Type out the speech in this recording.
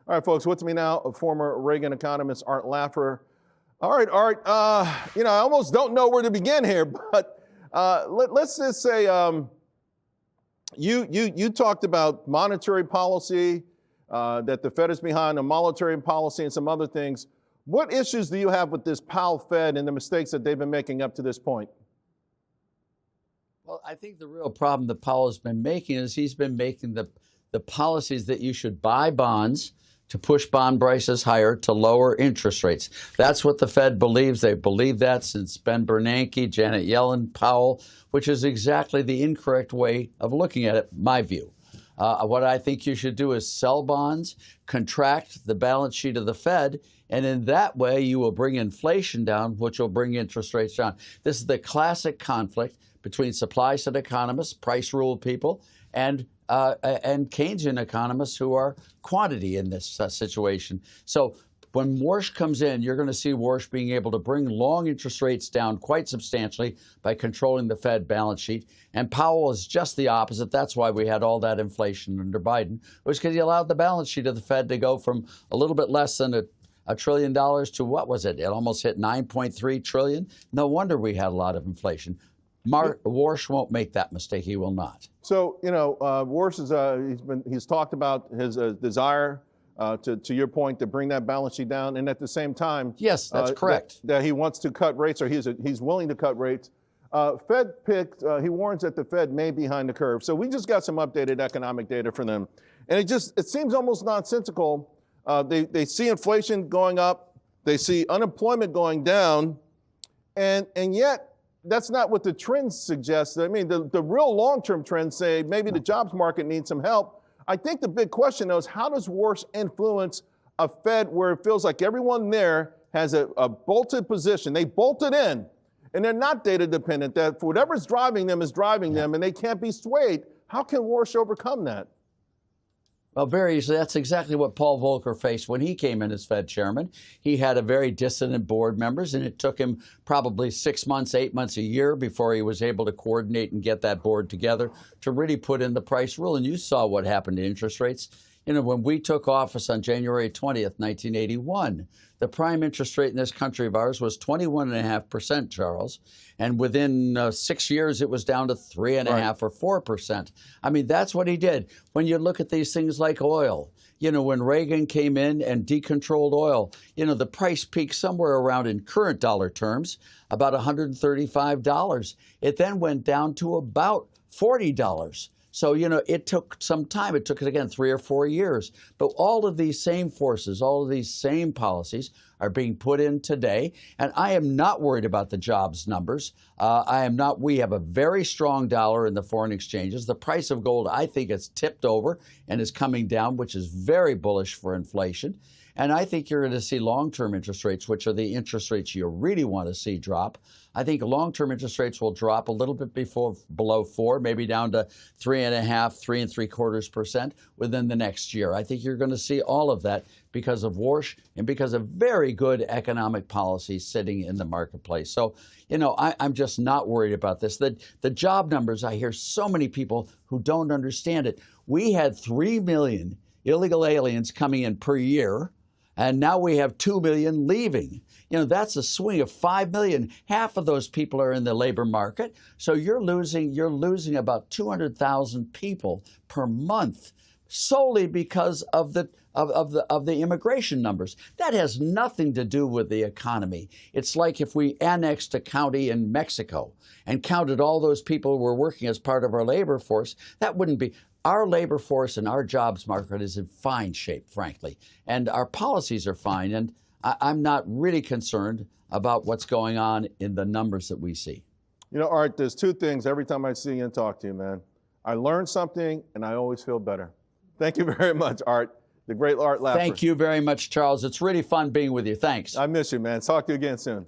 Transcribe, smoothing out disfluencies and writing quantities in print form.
All right, folks, with me now, former Reagan economist Art Laffer. All right, Art, I almost don't know where to begin here, but let's just say you talked about monetary policy, that the Fed is behind on monetary policy and some other things. What issues do you have with this Powell Fed and the mistakes that they've been making up to this point? Well, I think the real problem that Powell has been making is he's been making the policies that you should buy bonds to push bond prices higher to lower interest rates. That's what the Fed believes. They've believed that since Ben Bernanke, Janet Yellen, Powell, which is exactly the incorrect way of looking at it, my view. What I think you should do is sell bonds, contract the balance sheet of the Fed, and in that way you will bring inflation down, which will bring interest rates down. This is the classic conflict between supply-side economists, price rule people, and Keynesian economists who are quantity in this situation. So when Warsh comes in, you're going to see Warsh being able to bring long interest rates down quite substantially by controlling the Fed balance sheet. And Powell is just the opposite. That's why we had all that inflation under Biden. It was because he allowed the balance sheet of the Fed to go from a little bit less than $1 trillion to what was it? It almost hit $9.3 trillion. No wonder we had a lot of inflation. Warsh won't make that mistake. He will not. So, Warsh is, he's talked about his desire, to your point, to bring that balance sheet down. And at the same time, yes, that's correct. That he wants to cut rates, or he's willing to cut rates. He warns that the Fed may be behind the curve. So we just got some updated economic data from them. And it seems almost nonsensical. They see inflation going up. They see unemployment going down. And yet, that's not what the trends suggest. I mean, the real long-term trends say maybe the jobs market needs some help. I think the big question, though, is how does Warsh influence a Fed where it feels like everyone there has a bolted position? They bolted in, and they're not data dependent, that whatever's driving them is driving them, and they can't be swayed. How can Warsh overcome that? Well, very easily. That's exactly what Paul Volcker faced when he came in as Fed chairman. He had a very dissident board members, and it took him probably 6 months, 8 months, a year before he was able to coordinate and get that board together to really put in the price rule. And you saw what happened to interest rates. When we took office on January 20th, 1981, the prime interest rate in this country of ours was 21.5%, Charles. And within 6 years, it was down to 3.5% or 4%. I mean, that's what he did. When you look at these things like oil, when Reagan came in and decontrolled oil, the price peaked somewhere around, in current dollar terms, about $135. It then went down to about $40. So, it took some time. It took, again, 3 or 4 years. But all of these same forces, all of these same policies are being put in today. And I am not worried about the jobs numbers. We have a very strong dollar in the foreign exchanges. The price of gold, I think, has tipped over and is coming down, which is very bullish for inflation. And I think you're going to see long-term interest rates, which are the interest rates you really want to see drop. I think long-term interest rates will drop a little bit below 4, maybe down to 3.5%, 3.75% within the next year. I think you're going to see all of that because of Warsh and because of very good economic policy sitting in the marketplace. So, I'm just not worried about this. The job numbers, I hear so many people who don't understand it. We had 3 million illegal aliens coming in per year, and now we have 2 million leaving. That's a swing of 5 million. Half of those people are in the labor market. So you're losing about 200,000 people per month solely because of the immigration numbers. That has nothing to do with the economy. It's like if we annexed a county in Mexico and counted all those people who were working as part of our labor force. That wouldn't be. Our labor force and our jobs market is in fine shape, frankly, and our policies are fine. And I'm not really concerned about what's going on in the numbers that we see. Art, there's two things every time I see you and talk to you, man. I learn something, and I always feel better. Thank you very much, Art. The great Art Laffer. Thank you very much, Charles. It's really fun being with you. Thanks. I miss you, man. Talk to you again soon.